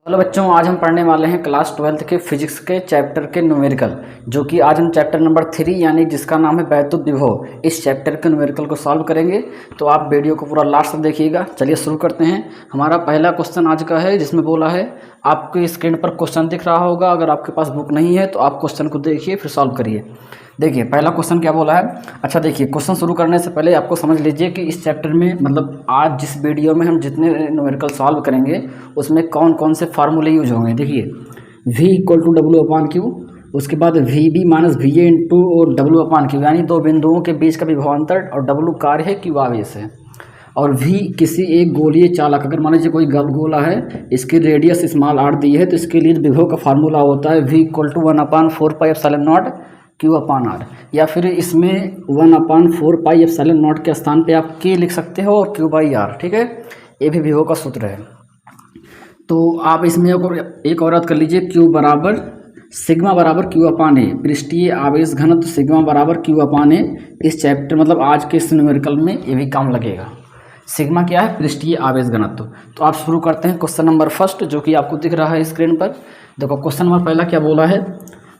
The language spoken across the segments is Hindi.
हेलो बच्चों, आज हम पढ़ने वाले हैं क्लास 12th के फिजिक्स के चैप्टर के न्यूमेरिकल, जो कि आज हम चैप्टर नंबर 3 यानी जिसका नाम है वैद्युत विभव, इस चैप्टर के न्यूमेरिकल को सॉल्व करेंगे। तो आप वीडियो को पूरा लास्ट तक देखिएगा। चलिए शुरू करते हैं। हमारा पहला क्वेश्चन आज का है, जिसमें बोला है, आपकी स्क्रीन पर क्वेश्चन दिख रहा होगा। अगर आपके पास बुक नहीं है तो आप क्वेश्चन को देखिए फिर सॉल्व करिए। देखिए पहला क्वेश्चन क्या बोला है। अच्छा देखिए, क्वेश्चन शुरू करने से पहले आपको समझ लीजिए कि इस चैप्टर में मतलब आज जिस वीडियो में हम जितने न्यूमेरिकल सॉल्व करेंगे उसमें कौन कौन से फार्मूले यूज होंगे। देखिए v equal to W upon Q, उसके बाद V B minus V A into और डब्ल्यू अपान क्यू, यानी दो बिंदुओं के बीच का विभवांतर, और डब्ल्यू कार्य है, क्यू आवेश है, और v किसी एक गोलीय चालक, अगर मान लीजिए कोई गोला है, इसकी रेडियस स्मॉल r दी है, तो इसके लिए विभव का फार्मूला होता है v equal to 1/4πε0 Q upon R, या फिर इसमें 1/4πε0 के स्थान पे आप k लिख सकते हो और q बाई आर। ठीक है, ये भी विभव का सूत्र है। तो आप इसमें एक और याद कर लीजिए, q बराबर सिग्मा बराबर क्यू अपान ए, पृष्ठीय आवेश घनत्व सिग्मा बराबर क्यू अपान ए। इस चैप्टर मतलब आज के इस न्यूमेरिकल में ये भी काम लगेगा। सिग्मा क्या है? पृष्ठीय आवेश घनत्व। तो आप शुरू करते हैं क्वेश्चन नंबर फर्स्ट, जो कि आपको दिख रहा है स्क्रीन पर। देखो क्वेश्चन नंबर पहला क्या बोला है।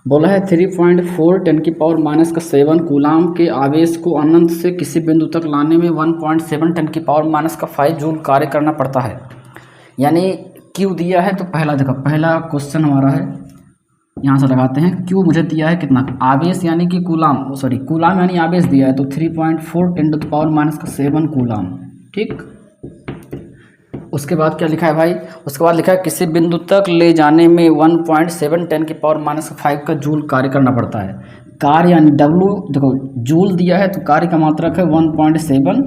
बोला है 3.4 10⁻⁷ कूलाम के आवेश को अनंत से किसी बिंदु तक लाने में 1.7 10⁻⁵ जूल कार्य करना पड़ता है। यानी क्यू दिया है, तो पहला देखो, पहला क्वेश्चन हमारा है, यहाँ से लगाते हैं। क्यू मुझे दिया है कितना, आवेश यानी कि कूलाम, कूलाम यानी आवेश दिया है, तो 3.4 10⁻⁷ कूलाम। ठीक, उसके बाद क्या लिखा है भाई, उसके बाद लिखा है किसी बिंदु तक ले जाने में 1.7 10⁻⁵ का जूल कार्य करना पड़ता है। कार्य यानी डब्लू, देखो जूल दिया है तो कार्य का मात्रक है 1.7,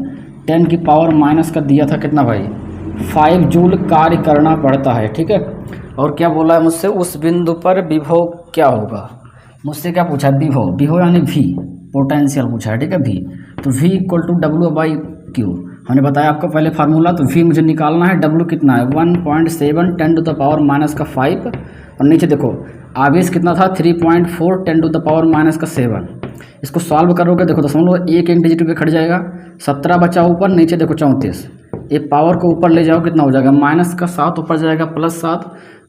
10⁻⁻ का दिया था कितना भाई, 5 जूल कार्य करना पड़ता है। ठीक है, और क्या बोला है मुझसे, उस बिंदु पर विभव क्या होगा। मुझसे क्या पूछा है, विभव, विभव यानी वी, पोटेंशियल पूछा है। ठीक है, वी, तो V equal to W by Q. हमने बताया आपको पहले फार्मूला, तो v मुझे निकालना है, w कितना है 1.7 10⁻⁵, और नीचे देखो आवेश कितना था 3.4 10⁻⁷। इसको सॉल्व करोगे, देखो 0.1 एक डिजिट पे खट जाएगा, 17 बचा ऊपर, नीचे देखो 34। ये पावर को ऊपर ले जाओ, कितना हो जाएगा, -7 ऊपर जाएगा +7,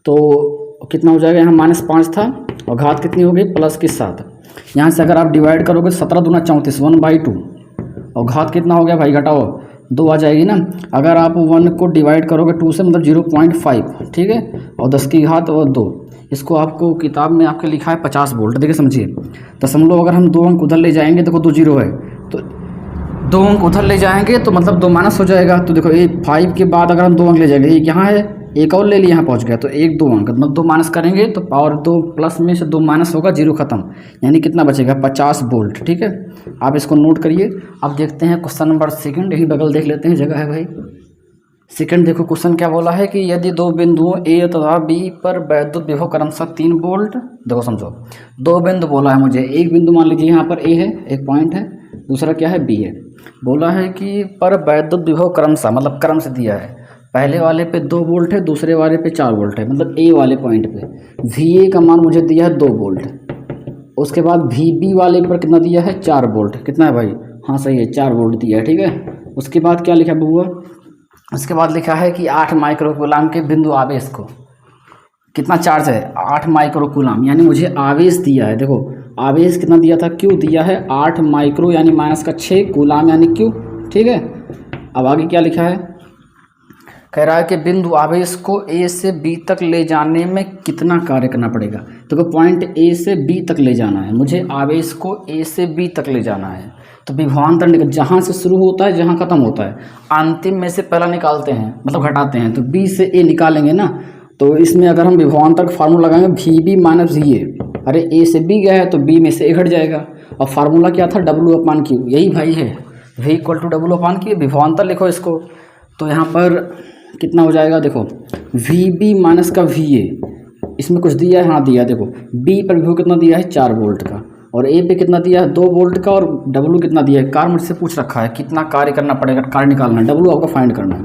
तो कितना हो जाएगा, यहाँ -5 था और घात कितनी हो गई +7। यहाँ से अगर आप डिवाइड करोगे 17 दूना 34, 1/2, और घात कितना हो गया भाई, घटाओ 2 आ जाएगी ना। अगर आप 1 को डिवाइड करोगे 2 से, मतलब 0.5, ठीक है, और 10 की घात और 2, इसको आपको किताब में आपके लिखा है 50 वोल्ट। देखिए समझिए, दशमलव अगर हम 2 अंक उधर ले जाएंगे, देखो 2 0 है, तो 2 अंक उधर ले जाएंगे तो मतलब 2 माइनस हो जाएगा। तो देखो ये 5 के बाद अगर हम 2 अंक ले जाएंगे, एक यहाँ है, एक और ले लिया, यहाँ पहुँच गया, तो 1 2 अंक, मतलब 2 माइनस करेंगे तो पावर 2 प्लस में से 2 माइनस होगा, 0 खत्म, यानी कितना बचेगा 50 वोल्ट। ठीक है, आप इसको नोट करिए। अब देखते हैं क्वेश्चन नंबर सेकंड, यही बगल देख लेते हैं, जगह है भाई। सेकंड देखो क्वेश्चन क्या बोला है कि यदि दो बिंदुओं ए तथा बी पर वैद्युत विभव क्रमशः 3 वोल्ट, देखो समझो, दो बिंदु बोला है मुझे, एक बिंदु मान लीजिए यहाँ पर ए है, एक पॉइंट है, दूसरा क्या है बी है। बोला है कि पर वैद्युत विभव क्रमशः, मतलब क्रम से दिया है, पहले वाले पे 2 वोल्ट है, दूसरे वाले पे 4 वोल्ट है, मतलब ए वाले पॉइंट पे वी ए का मान मुझे दिया है 2 वोल्ट। उसके बाद वी बी वाले पर कितना दिया है 4 वोल्ट, कितना है भाई, हाँ सही है 4 वोल्ट दिया है। ठीक है, उसके बाद क्या लिखा बउआ, उसके बाद लिखा है कि 8 माइक्रोकूलाम के बिंदु आवेश को कितना चार्ज है, 8 माइक्रोकूलाम, यानी मुझे आवेश दिया है। देखो आवेश कितना दिया था, क्यू दिया है 8 माइक्रो यानी -6 कूलाम यानी क्यू। ठीक है, अब आगे क्या लिखा है, कह रहा है कि बिंदु आवेश को ए से बी तक ले जाने में कितना कार्य करना पड़ेगा। तो पॉइंट ए से बी तक ले जाना है, मुझे आवेश को ए से बी तक ले जाना है, तो विभवांतर निकल, जहाँ से शुरू होता है जहाँ खत्म होता है, अंतिम में से पहला निकालते हैं, मतलब घटाते हैं, तो बी से ए निकालेंगे ना। तो इसमें अगर हम विभवांतर का फार्मूला लगाएंगे V B minus V A, अरे ए से बी गया है तो बी में से ए घट जाएगा, और फार्मूला क्या था डब्ल्यू अपान क्यू, यही भाई है, V equal to W upon Q. विभवांतर लिखो इसको, तो यहाँ पर कितना हो जाएगा, देखो वी बी माइनस का वी ए, इसमें कुछ दिया है, हाँ दिया, देखो बी पर विभव कितना दिया है 4 वोल्ट का, और ए पे कितना दिया है 2 वोल्ट का, और डब्ल्यू कितना दिया है, कार्य मुझसे पूछ रखा है कितना कार्य करना पड़ेगा, कार्य निकालना है, डब्ल्यू आपको फाइंड करना है।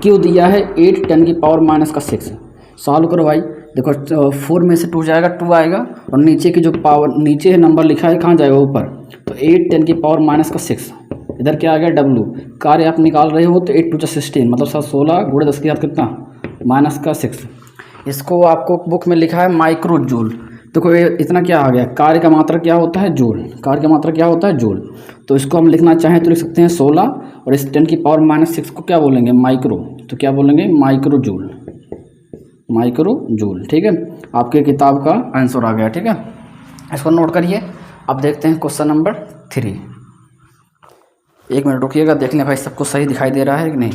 क्यू दिया है 8 10⁻⁻⁶। सॉल्व करो भाई, देखो 4 में से 2 जाएगा, 2 आएगा, और नीचे की जो पावर, नीचे नंबर लिखा है कहाँ जाएगा ऊपर, तो 8 10⁻⁻⁶, इधर क्या आ गया डब्लू, कार्य आप निकाल रहे हो तो 8 2 16, मतलब 16 × 10 की घात कितना -6। इसको आपको बुक में लिखा है माइक्रो जूल। देखो ये इतना क्या आ गया, कार्य का मात्रा क्या होता है जूल, कार्य का मात्रा क्या होता है जूल। तो इसको हम लिखना चाहें तो लिख सकते हैं 16 और इस 10⁻⁻⁶ को क्या बोलेंगे माइक्रो, तो क्या बोलेंगे माइक्रो जूल, माइक्रो जूल। ठीक है, आपके किताब का आंसर आ गया। ठीक है, इसको नोट करिए। अब देखते हैं क्वेश्चन नंबर 3। 1 मिनट रुकिएगा, देख लें भाई सब कुछ सही दिखाई दे रहा है कि नहीं।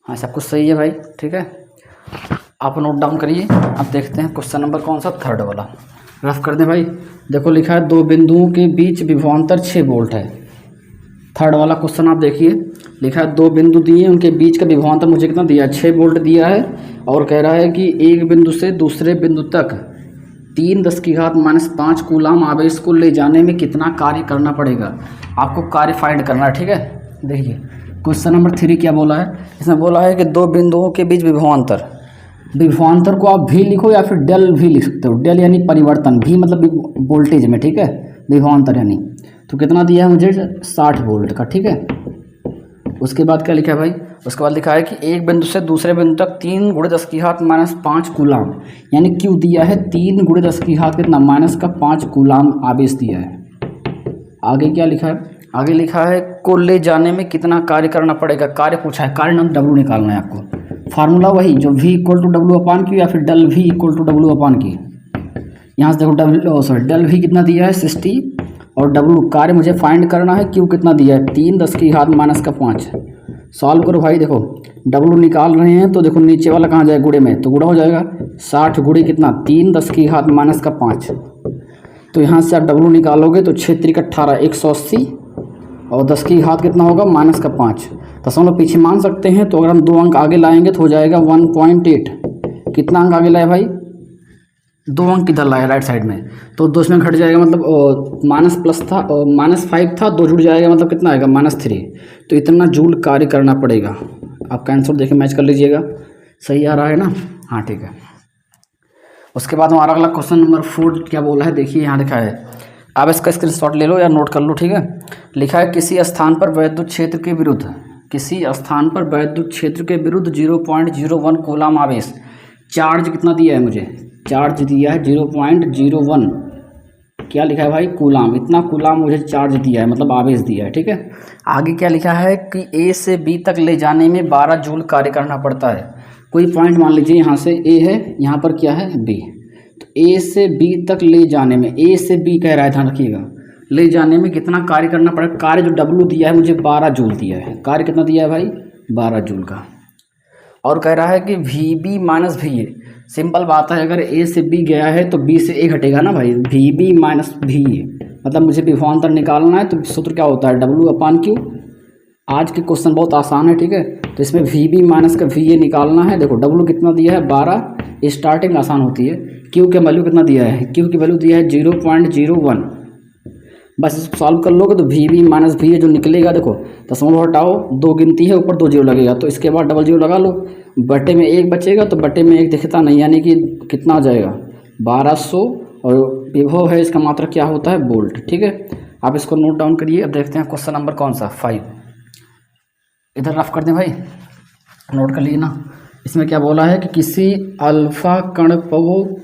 हाँ सब कुछ सही है भाई। ठीक है, आप नोट डाउन करिए। अब देखते हैं क्वेश्चन नंबर कौन सा, 3rd वाला। रफ कर दें भाई। देखो लिखा है 2 बिंदुओं के बीच विभवांतर 6 वोल्ट है। 3rd वाला क्वेश्चन आप देखिए, लिखा है 2 बिंदु दिए, उनके बीच का विभवांतर मुझे कितना दिया है 6 वोल्ट दिया है। और कह रहा है कि एक बिंदु से दूसरे बिंदु तक 3⁻⁻5 कूलाम आवेश को ले जाने में कितना कार्य करना पड़ेगा। आपको कार्य फाइंड करना है। ठीक है, देखिए क्वेश्चन नंबर 3 क्या बोला है। इसमें बोला है कि 2 बिंदुओं के बीच विभवांतर, विभवांतर को आप भी लिखो या फिर डेल भी लिख सकते हो। डेल यानी परिवर्तन, भी मतलब वोल्टेज में। ठीक है, विभवांतर यानी तो कितना दिया है मुझे 60 वोल्ट का। ठीक है, उसके बाद क्या लिखा है भाई, उसके बाद लिखा है कि एक बिंदु से दूसरे बिंदु तक 3 × 10⁻⁵ कूलाम, यानी क्यू दिया है 3 × 10 कितना -5 कूलाम आवेश दिया है। आगे क्या लिखा है, आगे लिखा है को ले जाने में कितना कार्य करना पड़ेगा। कार्य पूछा है, कार्य नाम W निकालना है आपको। फार्मूला वही जो V = W/Q या फिर डेल V = W/Q। यहाँ से देखो डेल V कितना दिया है 60 और W कार्य मुझे फाइंड करना है, Q कितना दिया है 3 × 10⁻⁵ सॉल्व करो भाई। देखो W निकाल रहे हैं तो देखो नीचे वाला कहाँ जाएगा गुणे में, तो गुणा हो जाएगा 60 × कितना 3 × 10⁻⁵। तो यहाँ से आप W निकालोगे तो 6 × 3 = 18 180 और 10 की घात कितना होगा -5 दशमलव पीछे मान सकते हैं। तो अगर हम 2 अंक आगे लाएंगे तो हो जाएगा 1.8। कितना अंक आगे लाए भाई 2 अंक किधर लाए राइट साइड में, तो 2 इसमें घट जाएगा मतलब माइनस प्लस था और -5 था, 2 जुड़ जाएगा मतलब कितना आएगा -3। तो इतना जूल कार्य करना पड़ेगा। आपका आंसर देखिए मैच कर लीजिएगा, सही आ रहा है ना। हाँ ठीक है, उसके बाद हमारा अगला क्वेश्चन नंबर 4 क्या बोला है, देखिए यहाँ लिखा है, आप इसका स्क्रीनशॉट ले लो या नोट कर लो। ठीक है, लिखा है किसी स्थान पर वैद्युत क्षेत्र के विरुद्ध, किसी स्थान पर वैद्युत क्षेत्र के विरुद्ध 0.01 कूलाम आवेश, चार्ज कितना दिया है मुझे, चार्ज दिया है 0.01, क्या लिखा है भाई कूलाम, इतना कूलाम मुझे चार्ज दिया है मतलब आवेश दिया है। ठीक है, आगे क्या लिखा है कि ए से बी तक ले जाने में 12 जूल कार्य करना पड़ता है। कोई पॉइंट मान लीजिए, यहाँ से ए है, यहाँ पर क्या है बी, तो ए से बी तक ले जाने में, ए से बी कह रहा है, ध्यान रखिएगा, ले जाने में कितना कार्य करना पड़ेगा। कार्य जो डब्लू दिया है मुझे 12 जूल दिया है, कार्य कितना दिया है भाई 12 जूल का। और कह रहा है कि V B minus V A, simple बात है, अगर ए से बी गया है तो बी से ए घटेगा ना भाई, V B minus V A, मतलब मुझे विभवांतर निकालना है। तो सूत्र क्या होता है W/Q। आज के क्वेश्चन बहुत आसान है। ठीक है, तो इसमें वी बी माइनस का वी ए निकालना है। देखो W कितना दिया है 12, स्टार्टिंग आसान होती है। Q के वैल्यू कितना दिया है, Q की वैल्यू दिया है 0.01, बस इसको सॉल्व कर लोगे तो V B minus V A जो निकलेगा, देखो दशमलव हटाओ, 2 गिनती है, ऊपर 2 जीरो लगेगा, तो इसके बाद डबल जीरो लगा लो, बटे में 1 बचेगा, तो बटे में 1 दिखता नहीं, यानी कि कितना आ जाएगा 1200, और विभव है इसका मात्रा क्या होता है वोल्ट। ठीक है, आप इसको नोट डाउन करिए। अब देखते हैं क्वेश्चन नंबर कौन सा 5, इधर रफ कर दें भाई, नोट कर लीजिए ना। इसमें क्या बोला है कि किसी अल्फा कण पर,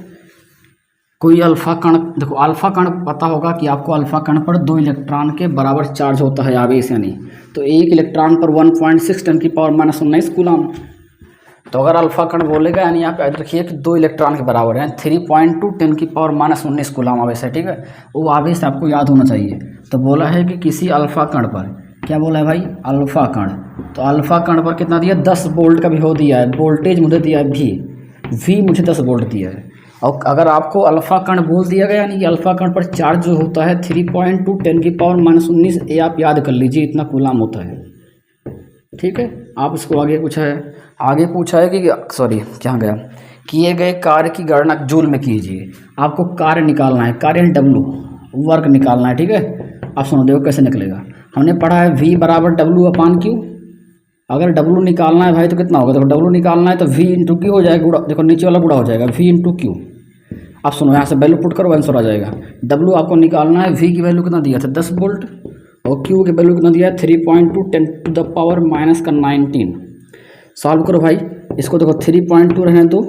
कोई अल्फा कण, देखो अल्फा कण पता होगा कि आपको अल्फा कण पर 2 इलेक्ट्रॉन के बराबर चार्ज होता है आवेश, यानी तो 1 इलेक्ट्रॉन पर 1.6 × 10⁻⁹ कूलाम। तो अगर अल्फा कण बोलेगा यानी आप याद रखिए कि 2 इलेक्ट्रॉन के बराबर है, 3.2 × 10⁻⁹ कूलाम आवेश है। ठीक है, वो आवेश आपको याद होना चाहिए। तो बोला है कि किसी अल्फा कण पर, क्या बोला है भाई अल्फा कण, तो अल्फा कण पर कितना दिया 10 वोल्ट का विभव दिया है, वोल्टेज मुझे दिया है वी मुझे 10 वोल्ट दिया है। और अगर आपको अल्फा कण बोल दिया गया यानी कि अल्फा कण पर चार्ज जो होता है 3.2 × 10⁻⁹, ये आप याद कर लीजिए, इतना कूलाम होता है। ठीक है, आप इसको आगे पूछा है कि सॉरी क्या गया, किए गए कार्य की गणना जूल में कीजिए। आपको कार्य निकालना है, कार्य W, वर्क निकालना है। ठीक है, आप सुनो देखो कैसे निकलेगा। हमने पढ़ा है V = W/Q। अगर W निकालना है भाई तो कितना होगा, देखो W निकालना है तो V × Q हो जाएगा, गुणा, देखो नीचे वाला गुणा हो जाएगा V × Q। आप सुनो यहाँ से वैल्यू पुट करो, आंसर आ जाएगा। W आपको निकालना है, V की वैल्यू कितना दिया था 10 वोल्ट, और Q की वैल्यू कितना दिया है 3.2 × 10⁻⁻19। सॉल्व करो भाई इसको, देखो 3.2 रहने दो,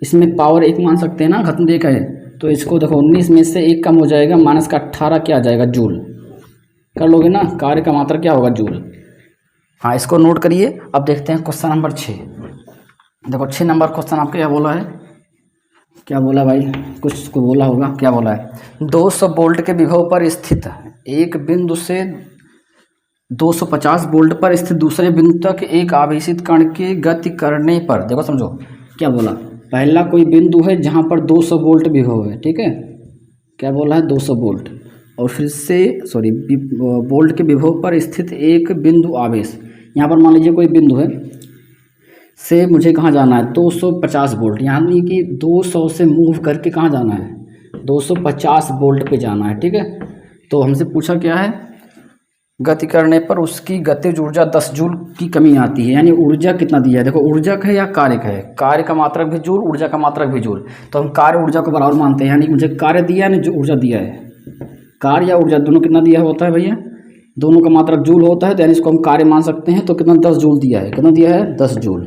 इसमें पावर 1 मान सकते हैं ना, घातांक 1 है, तो इसको देखो 19 में से 1 कम हो जाएगा, माइनस का 18 क्या आ जाएगा, जूल। कर लोगे ना, कार्य का मात्रा क्या होगा, जूल। हाँ, इसको नोट करिए। अब देखते हैं क्वेश्चन नंबर 6। देखो 6 नंबर क्वेश्चन आपको क्या बोला है, क्या बोला भाई, कुछ को बोला होगा, क्या बोला है, 200 वोल्ट के विभव पर स्थित एक बिंदु से 250 वोल्ट पर स्थित दूसरे बिंदु तक एक आवेशित कण के गति करने पर, देखो समझो क्या बोला, पहला कोई बिंदु है जहाँ पर 200 वोल्ट विभव है, ठीक है, क्या बोला है 200 वोल्ट, और फिर से वोल्ट के विभव पर स्थित एक बिंदु आवेश, यहाँ पर मान लीजिए कोई बिंदु है, से मुझे कहाँ जाना है, 250 वोल्ट, यानी कि 200 से मूव करके कहाँ जाना है, 250 वोल्ट पे जाना है, ठीक है। तो हमसे पूछा क्या है, गति करने पर उसकी गतिज ऊर्जा 10 जूल की कमी आती है, यानी ऊर्जा कितना दिया है, देखो ऊर्जा है या कार्य है, कार्य का मात्रक भी जूल, ऊर्जा का मात्रक भी जूल, तो हम कार्य ऊर्जा को बराबर मानते हैं, यानी कि मुझे कार्य दिया है ना, जो ऊर्जा दिया है, कार्य या ऊर्जा दोनों कितना दिया होता है भैया, दोनों का मात्रक जूल होता है, तो यानी इसको हम कार्य मान सकते हैं। तो कितना 10 जूल दिया है, कितना दिया है 10 जूल।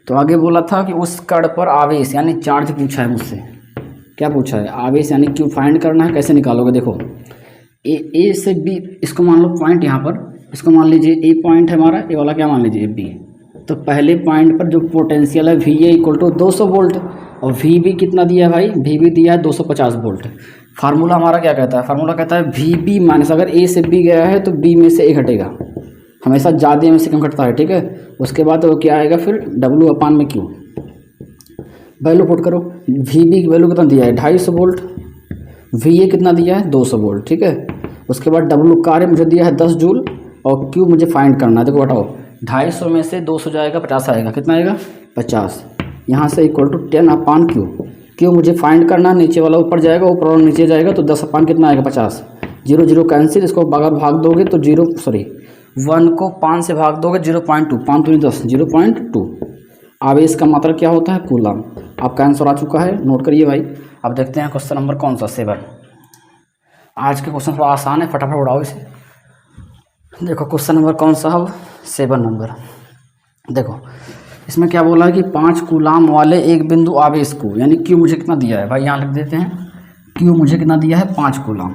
तो आगे बोला था कि उस कण पर आवेश यानी चार्ज पूछा है मुझसे, क्या पूछा है, आवेश यानी क्यू फाइंड करना है, कैसे निकालोगे, देखो ए से बी, इसको मान लो पॉइंट, यहाँ पर इसको मान लीजिए ए पॉइंट है हमारा, ए वाला क्या मान लीजिए बी। तो पहले पॉइंट पर जो पोटेंशियल है V A equal to 200 volt, और वी बी कितना दिया है भाई, वी बी दिया है 250 वोल्ट। फार्मूला हमारा क्या कहता है, फार्मूला कहता है वी बी माइनस, अगर ए से बी गया है तो बी में से ए घटेगा, हमेशा ज़्यादा में से कम घटता है, ठीक है। उसके बाद वो क्या आएगा फिर, डब्ल्यू अपान में क्यू, वैल्यू पुट करो, वी बी की वैल्यू कितना दिया है 250 वोल्ट, वी ए कितना दिया है 200 वोल्ट, ठीक है। उसके बाद डब्ल्यू कार्य मुझे दिया है 10 जूल, और क्यू मुझे फाइंड करना है, देखो बताओ 250 में से 200 जाएगा 50 आएगा, कितना आएगा 50, यहाँ से equal to 10 upon Q, Q मुझे फाइंड करना, नीचे वाला ऊपर जाएगा, ऊपर वाला नीचे जाएगा, तो 10 अपान कितना आएगा 50, 0 0 कैंसिल, इसको अगर भाग दोगे तो 1 को 5 से भाग दोगे 0.2, 5 दूनी 10, 0.2। आवेश का मात्रा क्या होता है, कूलम। आपका आंसर आ चुका है, नोट करिए भाई। अब देखते हैं क्वेश्चन नंबर कौन सा, 7। आज के क्वेश्चन थोड़ा आसान है, फटाफट उड़ाओ इसे। देखो क्वेश्चन नंबर कौन सा, अब 7 नंबर। देखो इसमें क्या बोला है कि 5 कूलाम वाले एक बिंदु आवेश को, यानी क्यू मुझे कितना दिया है भाई, यहाँ लिख देते हैं, क्यू मुझे कितना दिया है 5 कूलाम,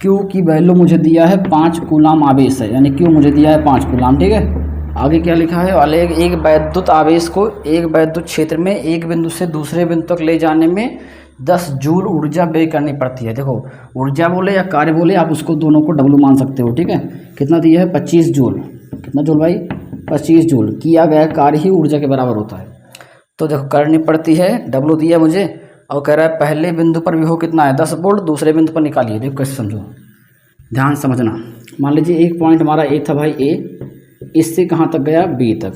क्यू की वैल्यू मुझे दिया है 5 कूलाम आवेश है, यानी क्यू मुझे दिया है 5 कूलाम, ठीक है। आगे क्या लिखा है, वाले एक वैद्युत आवेश को एक वैद्युत क्षेत्र में एक बिंदु से दूसरे बिंदु तक ले जाने में 10 जूल ऊर्जा व्यय करनी पड़ती है। देखो ऊर्जा बोले या कार्य बोले, आप उसको दोनों को डब्लू मान सकते हो, ठीक है। कितना दिया है 25 जूल, कितना जूल भाई 25 जूल, किया गया कार्य ही ऊर्जा के बराबर होता है। तो देखो करनी पड़ती है, डब्लू दिया मुझे, और कह रहा है पहले बिंदु पर विभव कितना है 10 वोल्ट, दूसरे बिंदु पर निकालिए। देखो कैसे समझो, ध्यान समझना। मान लीजिए एक पॉइंट हमारा ए था भाई ए, इससे कहाँ तक गया बी तक,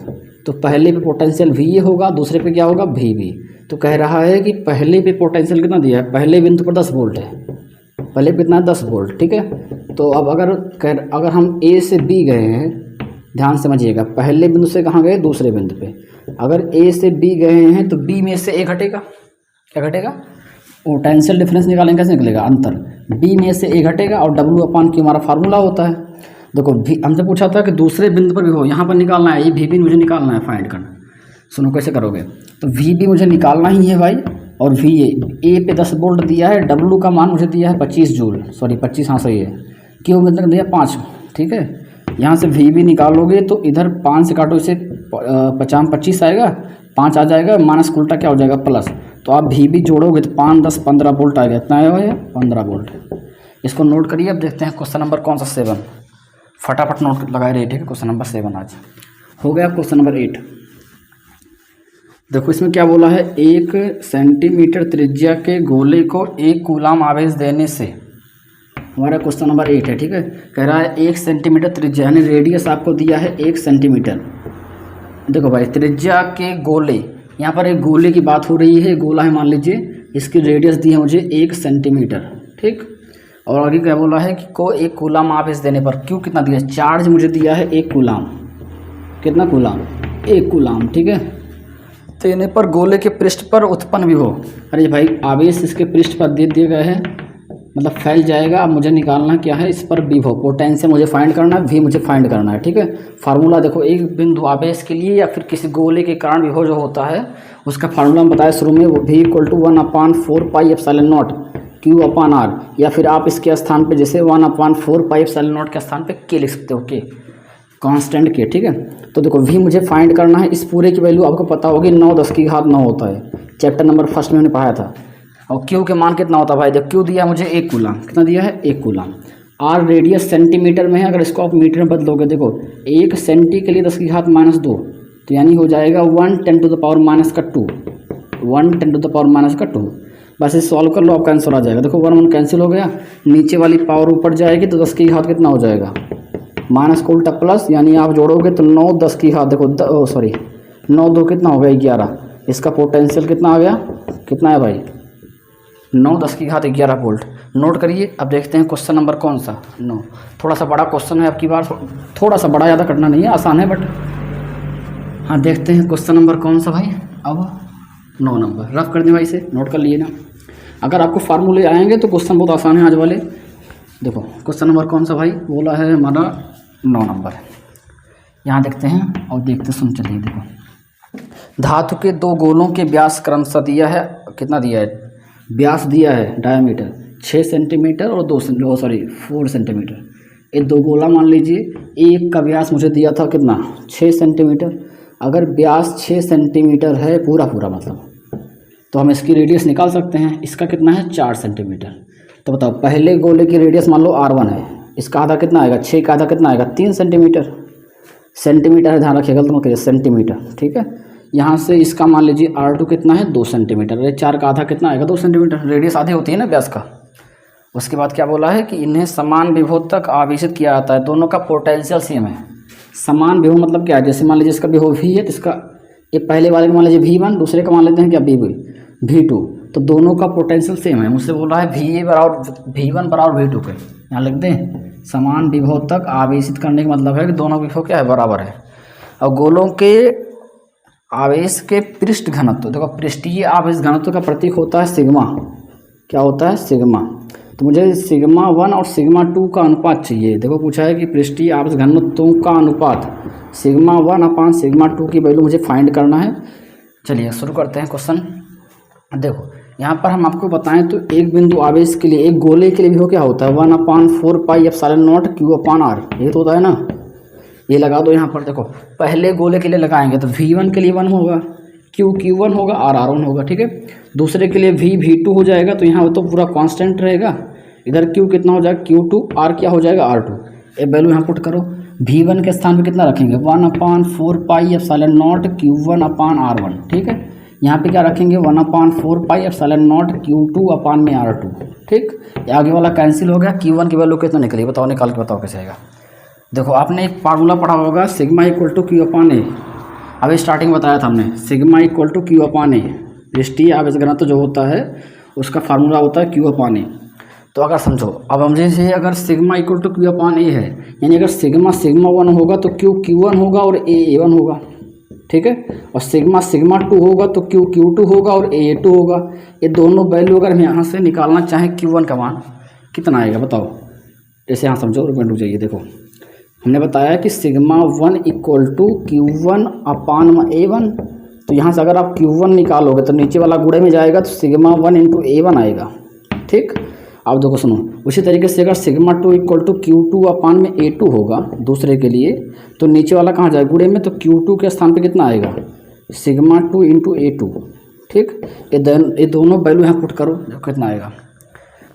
तो पहले पे पोटेंशियल वी ए होगा, दूसरे पे क्या होगा वी बी। तो कह रहा है कि पहले पे पोटेंशियल कितना दिया है, पहले बिंदु पर 10 वोल्ट है, पहले पे कितना है 10 वोल्ट, ठीक है। तो अब अगर हम ए से बी गए हैं, ध्यान समझिएगा, पहले बिंदु से कहाँ गए दूसरे बिंदु पे, अगर ए से बी गए हैं तो बी में से ए घटेगा, क्या घटेगा, पोटेंशियल डिफरेंस निकालेंगे, कैसे निकलेगा अंतर, बी में से ए घटेगा, और डब्ल्यू अपान क्यू हमारा फार्मूला होता है। देखो हमसे पूछा था कि दूसरे बिंदु पर भी हो, यहाँ पर निकालना है, ये वी बी मुझे निकालना है, फाइंड करना। सुनो कैसे करोगे, तो वी बी मुझे निकालना ही है भाई, और वी ए पे 10 वोल्ट दिया है, डब्ल्यू का मान मुझे दिया है 25 जूल, सॉरी 25, हाँ सही है, क्यू मतलब दिया 5, ठीक है। यहाँ से वी बी निकालोगे तो इधर 5 से काटो, इसे 50 25 आएगा, 5 आ जाएगा, माइनस उल्टा क्या हो जाएगा प्लस, तो आप वी बी जोड़ोगे तो 5 10 15 वोल्ट आएगा, इतना आएगा भैया 15 वोल्ट। इसको नोट करिए। अब देखते हैं क्वेश्चन नंबर कौन सा 7, फटाफट नोट लगाए रहिए, ठीक है। क्वेश्चन नंबर 7 आज हो गया। क्वेश्चन नंबर 8 देखो, इसमें क्या बोला है, 1 सेंटीमीटर त्रिज्या के गोले को 1 कूलाम आवेश देने से, हमारा क्वेश्चन नंबर 8 है, ठीक है। कह रहा है 1 सेंटीमीटर त्रिज्या, यानी रेडियस आपको दिया है 1 सेंटीमीटर। देखो भाई त्रिज्या के गोले, यहाँ पर एक गोले की बात हो रही है, गोला है मान लीजिए, इसकी रेडियस दी है मुझे 1 सेंटीमीटर, ठीक। और आगे क्या बोला है कि को 1 कूलाम आवेश देने पर, क्यों कितना दिया है, चार्ज मुझे दिया है 1 कूलाम, कितना कूलाम 1 कूलाम, ठीक है। देने पर गोले के पृष्ठ पर उत्पन्न विभव, अरे भाई आवेश इसके पृष्ठ पर दे दिए गए हैं, मतलब फैल जाएगा। अब मुझे निकालना क्या है, इस पर विभव, पोटेंशियल मुझे फाइंड करना है, वी मुझे फाइंड करना है, ठीक है। फार्मूला देखो, एक बिंदु आवेश के लिए या फिर किसी गोले के कारण विभव जो होता है उसका फार्मूला हम बताया शुरू में, वो v equal to 1/4πε0 Q upon R, या फिर आप इसके स्थान पे जैसे 1/4πε0 के स्थान पे k लिख सकते हो, k कांस्टेंट के, ठीक है। तो देखो v मुझे फाइंड करना है, इस पूरे की वैल्यू आपको पता होगी 9×10�9 होता है, चैप्टर नंबर फर्स्ट में हमने पढ़ाया था। और q के मान कितना होता है भाई, देखो q दिया मुझे 1 कूलम, कितना दिया है 1 कूलम। r रेडियस सेंटीमीटर में है, अगर इसको आप मीटर में बदलोगे, देखो 1 सेंटी के लिए 10⁻², तो यानी हो जाएगा 1 × 10⁻², 1 × 10⁻²। बस इसे सॉल्व कर लो, आपका आंसर आ जाएगा। देखो 1 1 कैंसिल हो गया, नीचे वाली पावर ऊपर जाएगी तो 10 की घात कितना हो जाएगा, माइनस को उल्टा प्लस, यानी आप जोड़ोगे तो 9 10 की घात, देखो 9 2 कितना हो गया 11। इसका पोटेंशियल कितना आ गया, कितना है भाई 9 10 की घात 11 वोल्ट। नोट करिए। अब देखते हैं क्वेश्चन नंबर कौन सा, 9। थोड़ा सा बड़ा क्वेश्चन है, अब की बार थोड़ा सा बड़ा, ज़्यादा करना नहीं है, आसान है बट हाँ। देखते हैं क्वेश्चन नंबर कौन सा भाई, अब 9 नंबर। रफ कर दें भाई, इसे नोट कर लिए ना। अगर आपको फार्मूले आएंगे तो क्वेश्चन बहुत आसान है आज वाले। देखो क्वेश्चन नंबर कौन सा भाई बोला है हमारा 9 नंबर। यहाँ देखते हैं और देखते सुन चलिए। देखो धातु के 2 गोलों के व्यास क्रमशः दिया है, कितना दिया है, व्यास दिया है डायमीटर 6 सेंटीमीटर और 4 सेंटीमीटर। ये 2 गोला मान लीजिए, एक का व्यास मुझे दिया था कितना 6 सेंटीमीटर। अगर व्यास 6 सेंटीमीटर है पूरा मतलब, तो हम इसकी रेडियस निकाल सकते हैं। इसका कितना है 4 सेंटीमीटर। तो बताओ पहले गोले की रेडियस मान लो R1 है, इसका आधा कितना आएगा, 6 का आधा कितना आएगा 3 सेंटीमीटर। सेंटीमीटर है, ध्यान रखिएगा, गलत मत करिए, सेंटीमीटर, ठीक है। यहाँ से इसका मान लीजिए R2 कितना है 2 सेंटीमीटर, ये 4 का आधा कितना आएगा 2 सेंटीमीटर। रेडियस आधी होती है ना व्यास का। उसके बाद क्या बोला है कि इन्हें समान विभव तक आवेशित किया जाता है, दोनों का पोटेंशियल सेम है। समान विभव मतलब क्या है, जैसे मान लीजिए इसका विभव v है, तो इसका ये पहले वाले का मान लीजिए v1, दूसरे का मान लेते हैं क्या v2, तो दोनों का पोटेंशियल सेम है। मुझसे बोला है v1 बराबर v2 के, यहाँ लिख दें समान विभव तक आवेशित करने का मतलब है कि दोनों विभव क्या है बराबर है। और गोलों के आवेश के पृष्ठ घनत्व, देखो पृष्ठीय आवेश घनत्व का प्रतीक होता है सिग्मा, क्या होता है सिग्मा। तो मुझे σ1 और σ2 का अनुपात चाहिए। देखो पूछा है कि पृष्ठीय आवेश घनत्वों का अनुपात σ1/σ2 की वैल्यू मुझे फाइंड करना है। चलिए शुरू करते हैं क्वेश्चन। देखो यहाँ पर हम आपको बताएं तो एक बिंदु आवेश के लिए, एक गोले के लिए भी हो क्या होता है 1/4πε0 Q/R, ये तो होता है ना। ये लगा दो यहाँ पर। देखो पहले गोले के लिए लगाएंगे तो V1 के लिए 1 होगा, Q1 होगा, R1 होगा, ठीक है। दूसरे के लिए V2 हो जाएगा, तो यहाँ तो पूरा कांस्टेंट रहेगा। इधर Q कितना हो जाएगा Q2, R क्या हो जाएगा R2। ये वैल्यू यहाँ पुट करो। V1 के स्थान पे कितना रखेंगे 1/4πε0 Q1/R1, ठीक है। यहाँ पे क्या रखेंगे 1/4πε0 Q2/R2, ठीक। आगे वाला कैंसिल हो गया। Q1 की वैल्यू कितना निकली बताओ, निकाल के बताओ कैसे आएगा। देखो आपने एक फार्मूला पढ़ा होगा सिग्मा इक्वल टू Q/A। अभी स्टार्टिंग बताया था हमने, सिग्मा इक्वल टू Q/A। पृष्ठीय आवेश घनत्व जो होता है उसका फार्मूला होता है Q/A। तो अगर समझो, अब हम जैसे अगर सिग्मा इक्वल टू Q/A है, यानी अगर सिग्मा 1 होगा तो Q1 होगा और A1 होगा, ठीक है। और सिग्मा 2 होगा तो Q2 होगा और A2 होगा। ये दोनों वैल्यू अगर हम यहाँ से निकालना चाहें Q1 का मान कितना आएगा बताओ। जैसे यहाँ समझो, रुक जाइए। देखो हमने बताया कि σ1 इक्वल टू Q1/A1, तो यहाँ से अगर आप Q1 निकालोगे तो नीचे वाला गुणे में जाएगा, तो σ1 × A1 आएगा, ठीक। अब देखो सुनो, उसी तरीके से अगर σ2 इक्वल टू Q2/A2 होगा दूसरे के लिए, तो नीचे वाला कहाँ जाएगा गुणे में, तो Q2 के स्थान पे कितना आएगा σ2 × A2, ठीक। ये दोनों वैल्यू यहाँ पुट करो, देखो कितना आएगा।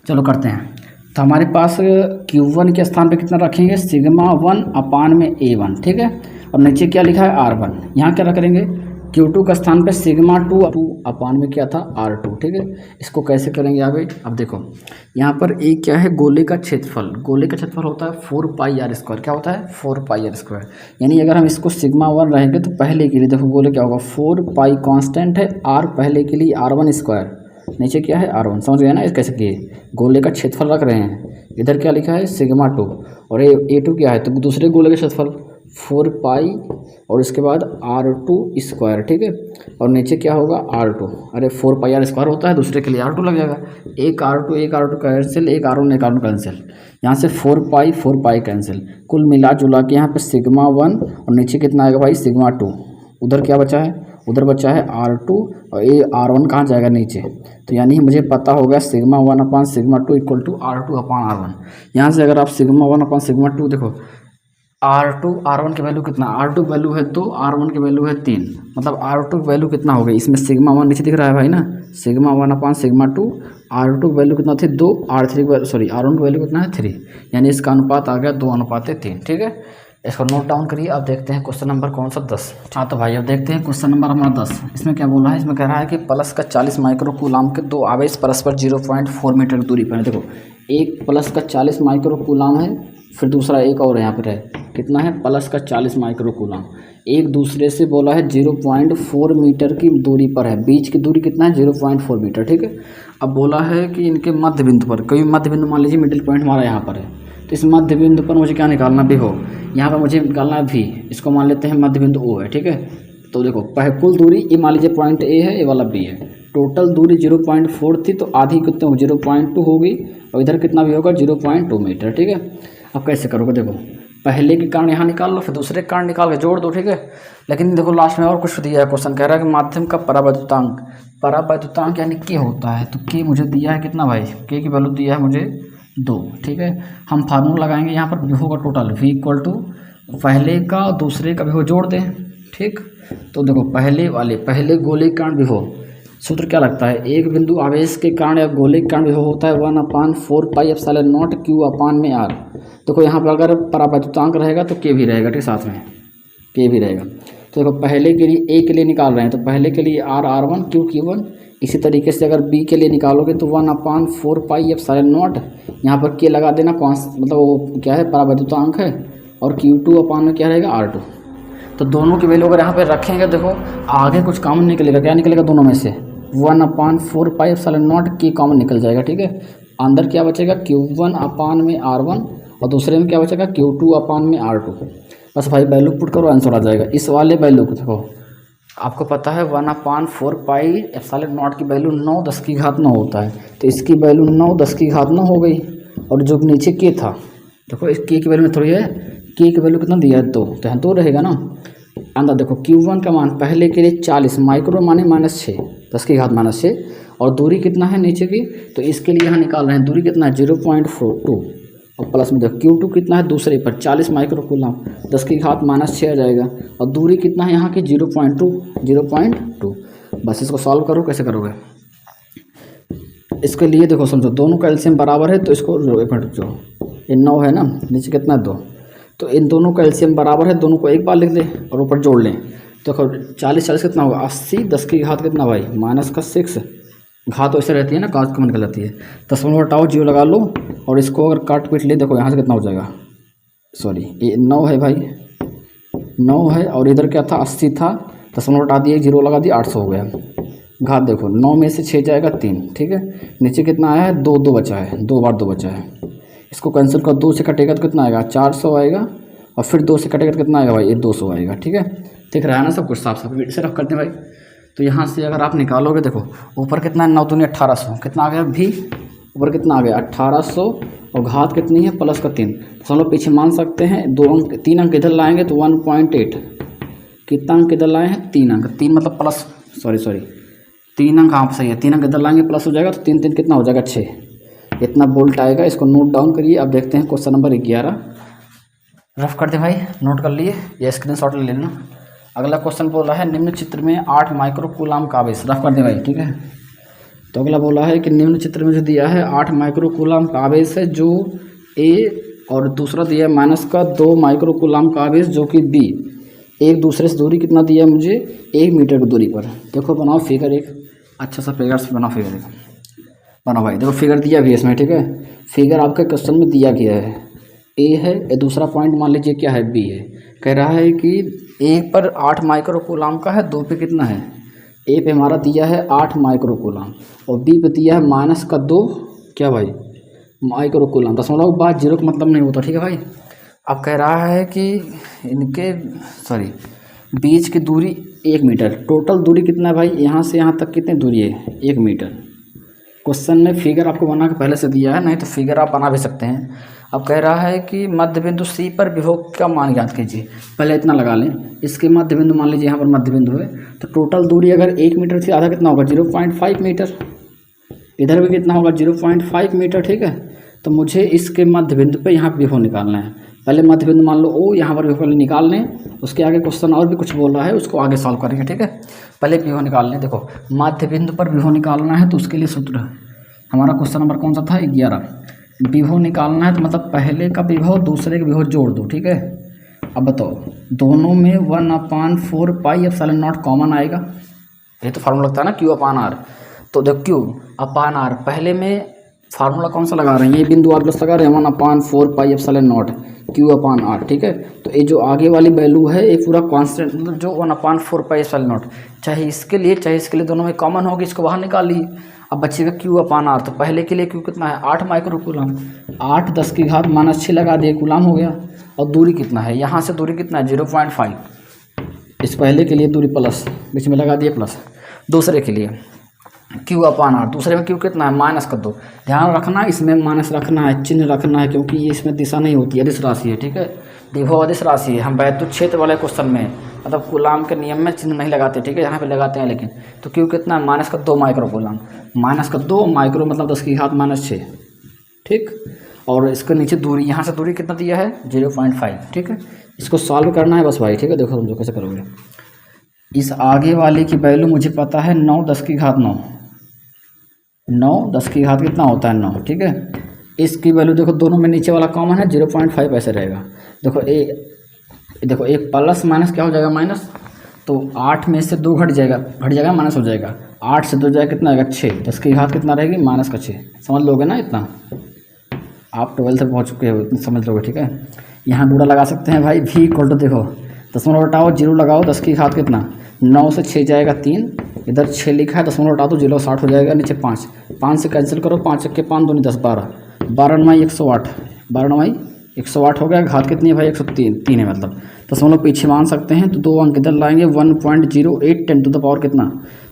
चलो करते हैं। तो हमारे पास Q1 के स्थान पे कितना रखेंगे σ1/A1, ठीक है। और नीचे क्या लिखा है R1। यहाँ क्या रख करेंगे Q2 का स्थान पे σ2/में क्या था R2, ठीक है। इसको कैसे करेंगे आगे, अब देखो यहाँ पर एक क्या है गोले का क्षेत्रफल। गोले का क्षेत्रफल होता है 4πr²। क्या होता है 4πr²। यानी अगर हम इसको σ1 रहेंगे तो पहले के लिए देखो गोले क्या होगा 4π कांस्टेंट है, R पहले के लिए R1², नीचे क्या है R1। समझ गया ना, इस कैसे किए। गोले का क्षेत्रफल रख रहे हैं, इधर क्या लिखा है σ2 और A2 क्या है, तो दूसरे गोले का क्षेत्रफल 4π और इसके बाद R2², ठीक है। और नीचे क्या होगा R2। अरे 4πr² होता है, दूसरे के लिए R2 लग जाएगा। एक R2 कैंसिल, एक R1 कैंसिल, यहाँ से 4π कैंसिल। कुल मिला जुला के यहाँ पे σ1 और नीचे कितना आएगा भाई σ2। उधर क्या बचा है उधर बचा है R2 और ये R1 कहाँ जाएगा नीचे। तो यानी मुझे पता होगा सिग्मा 1/σ2 इक्वल टू R2/R1। यहाँ से अगर आप सिग्मा 1/σ2 देखो, R2 R1 की वैल्यू कितना, R2 की वैल्यू है 2, R1 की वैल्यू है 3, मतलब R2 की वैल्यू कितना हो गई, इसमें सिग्मा 1 नीचे दिख रहा है भाई ना, सिग्मा 1/σ2, R2 की वैल्यू कितना थी 2, R1 की वैल्यू कितना है 3, यानी इसका अनुपात आ गया 2:3। ठीक है, इसको नोट डाउन करिए। अब देखते हैं क्वेश्चन नंबर कौन सा 10। हाँ तो भाई अब देखते हैं क्वेश्चन नंबर हमारा 10। इसमें क्या बोला है, इसमें कह रहा है कि प्लस का 40 माइक्रो कूलाम के दो आवेश परस्पर 0.4 मीटर की दूरी पर है। देखो एक प्लस का 40 माइक्रो कूलाम है, फिर दूसरा एक और यहाँ पर है, कितना है प्लस का 40 माइक्रो कूलाम, एक दूसरे से बोला है 0.4 मीटर की दूरी पर है, बीच की दूरी कितना है 0.4 मीटर। ठीक है, अब बोला है कि इनके मध्य बिंदु पर, कोई मध्य बिंदु मान लीजिए मिडिल पॉइंट हमारा यहाँ पर है, तो इस मध्य बिंदु पर मुझे क्या निकालना भी हो, यहाँ पर मुझे निकालना है भी, इसको मान लेते हैं मध्य बिंदु ओ है। ठीक है, तो देखो कुल दूरी ये मान लीजिए पॉइंट ए है, ये वाला बी है, टोटल दूरी 0.4 थी, तो आधी कितने हो 0.2 होगी, और इधर कितना भी होगा 0.2 मीटर। ठीक है, अब कैसे करोगे, देखो पहले के कारण यहाँ निकाल लो, फिर दूसरे के कारण निकाल के जोड़ दो। ठीक है, लेकिन देखो लास्ट में और कुछ दिया है, क्वेश्चन कह रहा है कि माध्यम का परावैद्युतांक यानी के होता है, तो के मुझे दिया है कितना भाई, के की वैल्यू दिया है मुझे 2। ठीक है, हम फार्मूला लगाएंगे यहाँ पर विभव का टोटल V इक्वल टू पहले का दूसरे का विभव जोड़ दें। ठीक, तो देखो पहले गोले के कारण विभव, सूत्र क्या लगता है, एक बिंदु आवेश के कारण या गोले के कारण विभव होता है 1/4πε0 Q/r। देखो यहाँ पर अगर परावैद्युतांक रहेगा तो के भी रहेगा, ठीक साथ में के भी रहेगा। तो देखो पहले के लिए ए के लिए निकाल रहे हैं, तो पहले के लिए R1 Q1, इसी तरीके से अगर बी के लिए निकालोगे तो 1/4πε0, यहाँ पर के लगा देना, मतलब वो क्या है परावैद्युतांक है, और Q2 में क्या रहेगा R2। तो दोनों की वैल्यू अगर यहाँ पे रखेंगे, देखो आगे कुछ कॉमन निकलेगा, क्या निकलेगा दोनों में से 1/4πε0 के कॉमन निकल जाएगा। ठीक है, अंदर क्या बचेगा Q1/R1, और दूसरे में क्या बचेगा Q2/R2। बस भाई वैल्यू पुट करो, आंसर आ जाएगा। इस वाले वैल्यू को देखो, आपको पता है 1/4πε0 की वैल्यू 9×10⁻9 होता है, तो इसकी वैल्यू 9×10⁻9 हो गई, और जो नीचे के था देखो इस के की वैल्यू में थोड़ी है, के की वैल्यू कितना दिया है 2, तो यहाँ 2 रहेगा ना। अंदर देखो Q1 का मान पहले के लिए 40 माइक्रो माने -6, 10⁻6, और दूरी कितना है नीचे की, तो इसके लिए यहाँ निकाल रहे हैं, दूरी कितना है 0.42, और प्लस में देखो Q2 कितना है दूसरे पर 40 माइक्रो कूलाम, 10⁻6 आ जाएगा, और दूरी कितना है यहाँ की 0.2। बस इसको सॉल्व करो, कैसे करोगे, इसके लिए देखो समझो दोनों का एलसीएम बराबर है, तो इसको एक मिनट जो ये 9 है ना, नीचे कितना है 2, तो इन दोनों का एलसीएम बराबर है, दोनों को एक बार लिख दे और ऊपर जोड़ लें। तो देखो 40 कितना होगा 80, 10 की घात कितना भाई -6, घात वैसे रहती है ना, घात कम निकल जाती है, 10 हटाओ 0 लगा लो, और इसको अगर काट पीट ले, देखो यहाँ से कितना हो जाएगा, सॉरी ये 9 है भाई, 9 है, और इधर क्या था 80 था, 10 हटा दिए 0 लगा दिया 800 हो गया। घात देखो 9 में से 6 जाएगा 3। ठीक है, नीचे कितना आया है 2 बचा है, 2 बार 2 बचा है, इसको कैंसिल कर, 2 से कटेगा तो कितना आएगा 400 आएगा, और फिर 2 से कटेगा तो कितना आएगा भाई ये 200 आएगा। ठीक है, दिख रहा है ना सब कुछ साफ साफ, से रफ करते हैं भाई। तो यहाँ से अगर आप निकालोगे, देखो ऊपर कितना है 9 दूनी 1800, कितना आ गया भी, ऊपर कितना आ गया 1800, और घात कितनी है प्लस का 3, तो हम लोग पीछे मान सकते हैं 3 अंक इधर लाएंगे तो 1.8, कितना अंक इधर लाए हैं 3 अंक, 3 मतलब प्लस, सॉरी 3 अंक, हाँ सही है, 3 अंक इधर लाएंगे प्लस हो जाएगा, तो 3 3 कितना हो जाएगा 6, इतना बोल्ट आएगा। इसको नोट डाउन करिए। अब देखते हैं क्वेश्चन नंबर 11, रफ कर दे भाई, नोट कर लिए, ये स्क्रीनशॉट ले लेना। अगला क्वेश्चन बोला है निम्न चित्र में 8 माइक्रो कूलाम का आवेश, रफ कर दे भाई। ठीक है, तो अगला बोला है कि निम्न चित्र में जो दिया है 8 माइक्रो कूलाम का आवेश है जो ए, और दूसरा दिया है -2 माइक्रो कूलाम का आवेश जो कि बी, एक दूसरे से दूरी कितना दिया है मुझे 1 मीटर की दूरी पर। देखो बनाओ फिगर, एक अच्छा सा फिगर से बनाओ, फिगर बनाओ भाई। देखो फिगर दिया भी है इसमें, ठीक है, फिगर आपके क्वेश्चन में दिया गया है, ए है, ये दूसरा पॉइंट मान लीजिए क्या है बी है। कह रहा है कि एक पर 8 माइक्रो कूलाम का है, 2 पे कितना है, ए पे हमारा दिया है 8 माइक्रो कूलाम, और बी पे दिया है -2 क्या भाई माइक्रो कूलाम, दशमलव बाद 0 का मतलब नहीं होता। ठीक है भाई, अब कह रहा है कि इनके बीच की दूरी 1 मीटर, टोटल दूरी कितना है भाई, यहाँ से यहाँ तक कितनी दूरी है 1 मीटर। क्वेश्चन में फिगर आपको बना के पहले से दिया है, नहीं तो फिगर आप बना भी सकते हैं। अब कह रहा है कि मध्य बिंदु सी पर विभव का मान ज्ञात कीजिए। पहले इतना लगा लें, इसके मध्य बिंदु मान लीजिए यहाँ पर मध्य बिंदु है, तो टोटल दूरी अगर 1 मीटर थी, आधा कितना होगा 0.5 मीटर, इधर भी कितना होगा 0.5 मीटर, ठीक है। तो मुझे इसके मध्य बिंदु पे यहाँ विभव निकालना है। पहले मध्य बिंदु मान लो ओ, यहाँ पर विभव निकाल लें, उसके आगे क्वेश्चन और भी कुछ बोल रहा है, उसको आगे सॉल्व करेंगे, ठीक है। पहले विभव निकाल लें। देखो मध्य बिंदु पर विभव निकालना है तो उसके लिए सूत्र हमारा क्वेश्चन नंबर कौन सा था 11। विभव निकालना है तो मतलब पहले का विभव दूसरे का विभव जोड़ दो, ठीक है। अब बताओ दोनों में 1/4 पाई एप्सिलॉन नॉट कॉमन आएगा, ये तो फार्मूला लगता है ना Q/R। तो देखो Q/R पहले में फार्मूला कौन सा लगा रहे हैं, ये बिंदु आप लोग लगा रहे हैं 1/4 पाई एप्सिलॉन नॉट Q/R, ठीक है। तो ये जो आगे वाली वैल्यू है ये पूरा कांस्टेंट, मतलब जो 1/4 पाई एप्सिलॉन नॉट, चाहे इसके लिए दोनों में कॉमन होगी, इसको बाहर निकाल ली। अब बचेगा Q/R। तो पहले के लिए Q कितना है 8 माइक्रो कूलम, 8 10 की घात -6 लगा दिए, कूलम हो गया। और दूरी कितना है, यहाँ से दूरी कितना है 0.5, इस पहले के लिए दूरी प्लस, बीच में लगा दिए प्लस। दूसरे के लिए Q/R, दूसरे में Q कितना है माइनस कर दो। ध्यान रखना इसमें माइनस रखना है, चिन्ह रखना है, क्योंकि ये इसमें दिशा नहीं होती है, अदिश राशि है, ठीक है। विभव अदिश राशि है। हम वैद्युत क्षेत्र वाले क्वेश्चन में मतलब कूलाम के नियम में चिन्ह नहीं लगाते, ठीक है, यहाँ पे लगाते हैं लेकिन। तो Q कितना है -2 माइक्रो कूलाम, -2 माइक्रो मतलब 10 की घात -6, ठीक। और इसके नीचे दूरी, यहाँ से दूरी कितना दिया है 0.5, ठीक है। इसको सॉल्व करना है बस भाई, ठीक है। देखो तुम जो कैसे करोगे, इस आगे वाले की वैल्यू मुझे पता है 9 10 की घात 9, 9 10 की घात कितना होता है 9, ठीक है। इसकी वैल्यू देखो दोनों में नीचे वाला कॉमन है 0.5 ऐसे रहेगा। देखो एक प्लस माइनस क्या हो जाएगा माइनस, तो 8 में से 2 घट जाएगा माइनस हो जाएगा, 8 से 2 जाएगा कितना आएगा 6, 10 की घात कितना रहेगी -6। समझ लोगे ना, इतना आप 12th तक पहुँच चुके हो, इतना समझ लोगे, ठीक है। यहाँ बूढ़ा लगा सकते हैं भाई, V = देखो दशमलव हटाओ 0 लगाओ, 10 की घात कितना 9 से 6 जाएगा 3, इधर 6 लिखा है, दशमलव हटा दो 0 60 हो जाएगा, नीचे 5 से कैंसिल करो, 5 के 5 दूनी 10 12, 12 9 108, 12 9 108 हो गया। घात कितनी है भाई 103, 3 है मतलब, दशमलव पीछे मान सकते हैं। तो 2 अंक इधर लाएंगे 1.08 10 टू द पावर कितना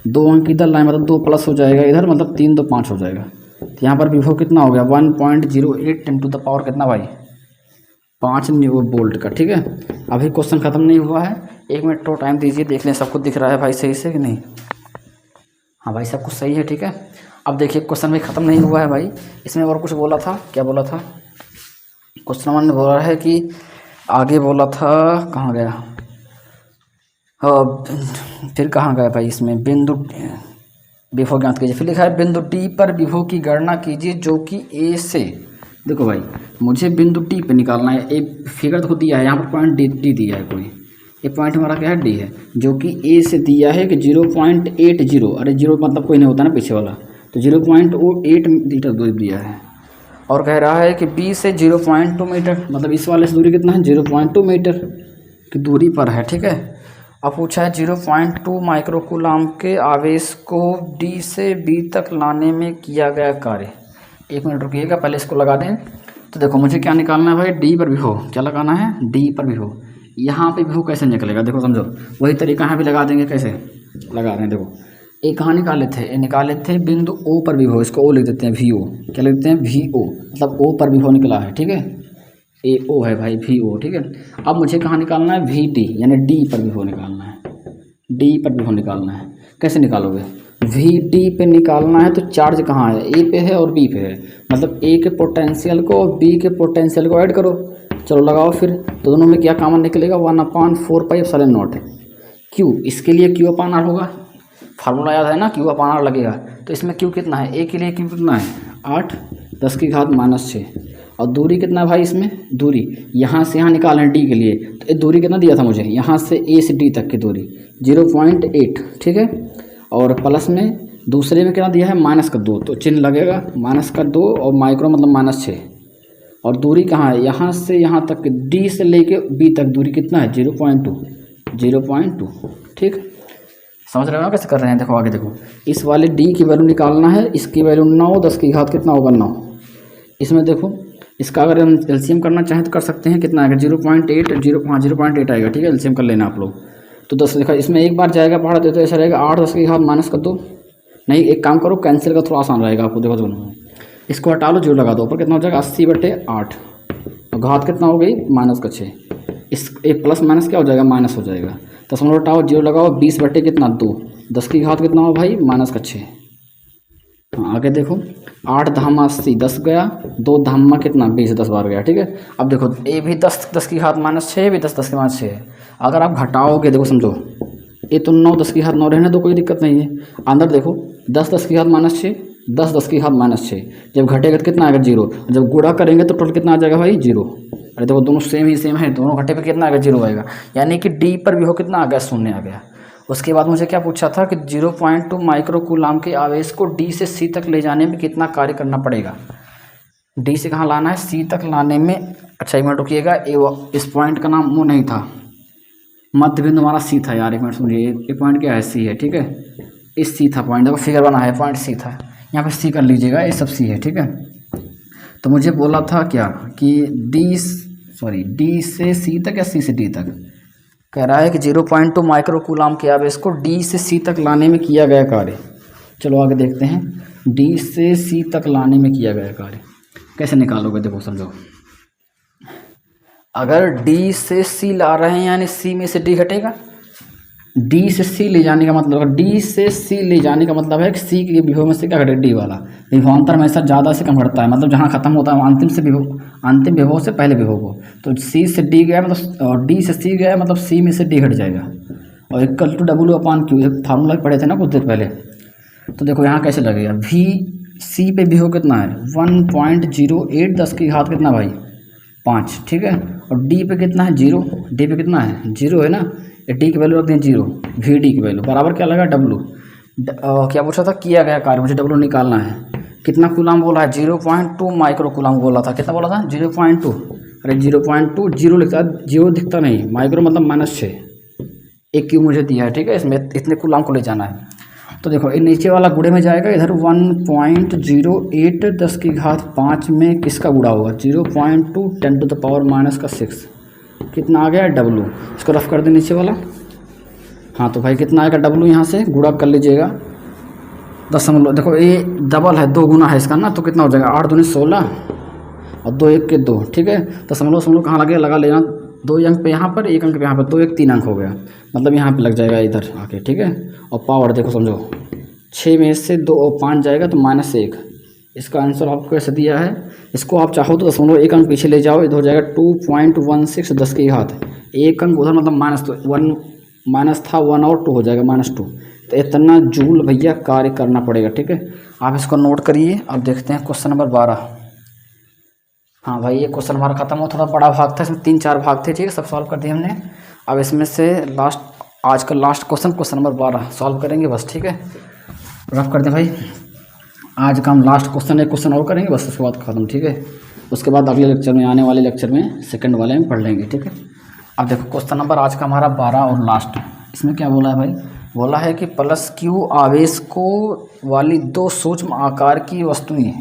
2 अंक इधर लाएँ, मतलब 2 प्लस हो जाएगा इधर, मतलब 3 2 5 हो जाएगा। तो यहाँ पर विभव कितना हो गया 1.08 10 टू द पावर कितना भाई 5 वोल्ट का, ठीक है। अभी क्वेश्चन खत्म नहीं हुआ है, 1 मिनट तो टाइम दीजिए, देख लें सब कुछ दिख रहा है भाई सही से कि नहीं। हाँ भाई सब कुछ सही है, ठीक है। अब देखिए क्वेश्चन भी ख़त्म नहीं हुआ है भाई, इसमें और कुछ बोला था, क्या बोला था क्वेश्चन नंबर ने बोला है कि आगे बोला था, कहाँ गया, फिर कहाँ गया भाई, इसमें बिंदु विभव ज्ञात कीजिए। फिर लिखा है बिंदु डी पर विभव की गणना कीजिए जो कि ए से, देखो भाई मुझे बिंदु डी पे निकालना है, एक फिगर तो दिया है यहाँ पर, पॉइंट डी दिया है कोई, ये पॉइंट हमारा क्या है डी है, जो कि ए से दिया है कि 0.80, अरे 0 मतलब कोई नहीं होता ना पीछे वाला, तो 0.08 मीटर दूरी दिया है। और कह रहा है कि बी से 0.2 मीटर, मतलब इस वाले से दूरी कितना है 0.2 मीटर की दूरी पर है, ठीक है। अब पूछा है 0.2 माइक्रो कूलाम के आवेश को डी से बी तक लाने में किया गया कार्य। 1 मिनट रुकिएगा, पहले इसको लगा दें। तो देखो मुझे क्या निकालना है भाई, डी पर विभव, क्या लगाना है डी पर विभव। यहाँ पे विभव कैसे निकलेगा, देखो समझो, वही तरीका यहाँ भी लगा देंगे, कैसे लगा रहे हैं देखो। एक कहाँ निकाले थे बिंदु ओ पर विभव, इसको ओ लिख देते हैं वी ओ, क्या लिख देते हैं वी ओ, मतलब ओ पर विभव निकला है, ठीक है, ए ओ है भाई वी ओ, ठीक है। अब मुझे कहाँ निकालना है वी डी, यानी डी पर विभव निकालना है, डी पर विभव निकालना है। कैसे निकालोगे, वी डी पे निकालना है तो चार्ज कहाँ है, ए पे है और बी पे है, मतलब ए के पोटेंशियल को और बी के पोटेंशियल को ऐड करो, चलो लगाओ फिर, तो दोनों में क्या कॉमन निकलेगा 1/4 पाई एप्सिलॉन नॉट क्यू, इसके लिए Q/R होगा, फार्मूला याद है ना Q/R लगेगा। तो इसमें Q कितना है, ए के लिए Q कितना है 8 10 की घात -6, और दूरी कितना है भाई, इसमें दूरी यहाँ से यहाँ निकालें डी के लिए, तो ये दूरी कितना दिया था मुझे, यहाँ से ए से डी तक की दूरी 0.8, ठीक है। और प्लस में दूसरे में कितना दिया है -2, तो चिन्ह लगेगा -2 और माइक्रो मतलब -6, और दूरी कहाँ है, यहाँ से यहाँ तक डी से लेके बी तक दूरी कितना है 0.2, ठीक। समझ रहे हो ना कैसे कर रहे हैं, देखो आगे देखो, इस वाले डी की वैल्यू निकालना है, इसकी वैल्यू 9 10 की घात कितना होगा 9, इसमें देखो इसका अगर हम एलसीएम करना चाहें तो कर सकते हैं, कितना आएगा 0.8 आएगा, ठीक है, एलसीएम कर लेना आप लोग। तो 10 देखा इसमें एक बार जाएगा पढ़ा देते, ऐसा रहेगा 8 10 की घात -2, नहीं एक काम करो कैंसिल का थोड़ा आसान रहेगा आपको, देखो दोनों इसको हटा लो 0 लगा दो, ऊपर कितना हो जाएगा 80/8, तो घात कितना हो गई -6। इस एक प्लस माइनस क्या हो जाएगा, माइनस हो जाएगा। दशमलव हटाओ, जीरो लगाओ, 20 बटे कितना 2, 10 की घात कितना हो भाई -6। हाँ आगे देखो, 8 धामा 80, 10 गया, 2 धामा कितना 20, 10 बार गया, ठीक है। अब देखो ए भी 10 की घात -6, भी 10 की घात 6 है। अगर आप घटाओगे, देखो समझो, ये तो 9 10 की घात 9 रहने दो, कोई दिक्कत नहीं है। अंदर देखो 10 की घात -6, 10 की घात -6, जब घटेगा तो कितना आएगा 0, जब गुणा करेंगे तो टोटल कितना आ जाएगा भाई 0। अरे देखो दोनों सेम ही सेम है, दोनों घटे पे कितना आएगा 0 आएगा, यानी कि डी पर भी हो कितना आ गया, 0 आ गया। उसके बाद मुझे क्या पूछा था कि 0.2 माइक्रो कूलाम के आवेश को डी से सी तक ले जाने में कितना कार्य करना पड़ेगा। डी से कहाँ लाना है, सी तक लाने में। अच्छा एक मिनट रुकिएगा, इस पॉइंट का नाम वो नहीं था, मध्य बिंदु हमारा सी था यार, एक मिनट सुनिए, ये पॉइंट क्या है, सी है, ठीक है। इस सी था पॉइंट, देखो फिगर बना है, पॉइंट सी था, यहाँ पे सी कर लीजिएगा, ये सब सी है, ठीक है। तो मुझे बोला था क्या कि डी से सी तक या सी से डी तक, कह रहा है कि 0.2 माइक्रो कूलाम के आवेश को डी से सी तक लाने में किया गया कार्य। चलो आगे देखते हैं, डी से सी तक लाने में किया गया कार्य कैसे निकालोगे, देखो समझो। अगर डी से सी ला रहे हैं यानी सी में से डी घटेगा, डी से सी ले जाने का मतलब, डी से सी ले जाने का मतलब है कि सी के विभव में से क्या घटे, डी वाला। विभवांतर हमेशा ज़्यादा से कम घटता है, मतलब जहाँ खत्म होता है अंतिम विभव से पहले विभव को। तो सी से डी गया मतलब, और डी से सी गया मतलब सी में से डी घट जाएगा। और इक्वल टू W/Q, एक फार्मूला पढ़े थे ना कुछ देर पहले। तो देखो यहाँ कैसे लगेगा, वी सी पे विभव कितना है 1.08, 10 की घात कितना भाई 5, ठीक है। और डी पे कितना है 0, डी पे कितना है 0 है ना, डी की वैल्यू रख दें 0, वी डी की वैल्यू बराबर क्या लगा W। क्या पूछा था, किया गया कार्य, मुझे W निकालना है। कितना कूलाम बोला है, 0.2 माइक्रो कूलाम बोला था, कितना बोला था 0.2। अरे 0.2, 0 लिखता है, 0 दिखता नहीं, माइक्रो मतलब -6, एक क्यू मुझे दिया है, ठीक है। इसमें इतने कूलाम को ले जाना है। तो देखो ये नीचे वाला गुणे में जाएगा, इधर 1.08, 10 की घात 5 में किसका गुणा होगा 0.2, 10⁻⁻6, कितना आ गया W। इसको रफ कर दे नीचे वाला। हाँ तो भाई कितना आएगा W, यहाँ से गुणा कर लीजिएगा, दशमलव, देखो ये डबल है, 2 गुना है इसका ना, तो कितना हो जाएगा 8 दूनी 16 और 2 1 के 2, ठीक है। दशमलव कहाँ लगे, लगा लेना, 2 अंक पे यहाँ पर, 1 अंक पे यहाँ पर, 2 1 3 अंक हो गया, मतलब यहाँ पे लग जाएगा इधर आके, ठीक है। और पावर देखो समझो, 6 में से 2 और 5 जाएगा तो -1, इसका आंसर आपको कैसे दिया है। इसको आप चाहो तो 1 अंक पीछे ले जाओ, इधर हो जाएगा 2.16, 10 की घात, 1 अंक उधर मतलब -1 माइनस था, 1 और 2 हो जाएगा -2। तो इतना जूल भैया कार्य करना पड़ेगा, ठीक है। आप इसको नोट करिए। अब देखते हैं क्वेश्चन नंबर 12। हाँ भाई ये क्वेश्चन हमारा खत्म हो, थोड़ा बड़ा भाग था, इसमें 3-4 भाग थे, ठीक है, सब सॉल्व कर दिए हमने। अब इसमें से आज का लास्ट क्वेश्चन नंबर 12 सॉल्व करेंगे बस, ठीक है। रफ कर दें भाई, आज का हम लास्ट क्वेश्चन, एक क्वेश्चन और करेंगे बस, उसके बाद खत्म, ठीक है। उसके बाद अगले लेक्चर में, आने वाले लेक्चर में सेकंड वाले में पढ़ लेंगे, ठीक है। अब देखो क्वेश्चन नंबर आज का हमारा 12 और लास्ट, इसमें क्या बोला है भाई, बोला है कि +Q आवेश को वाली 2 सूक्ष्म आकार की वस्तुएं,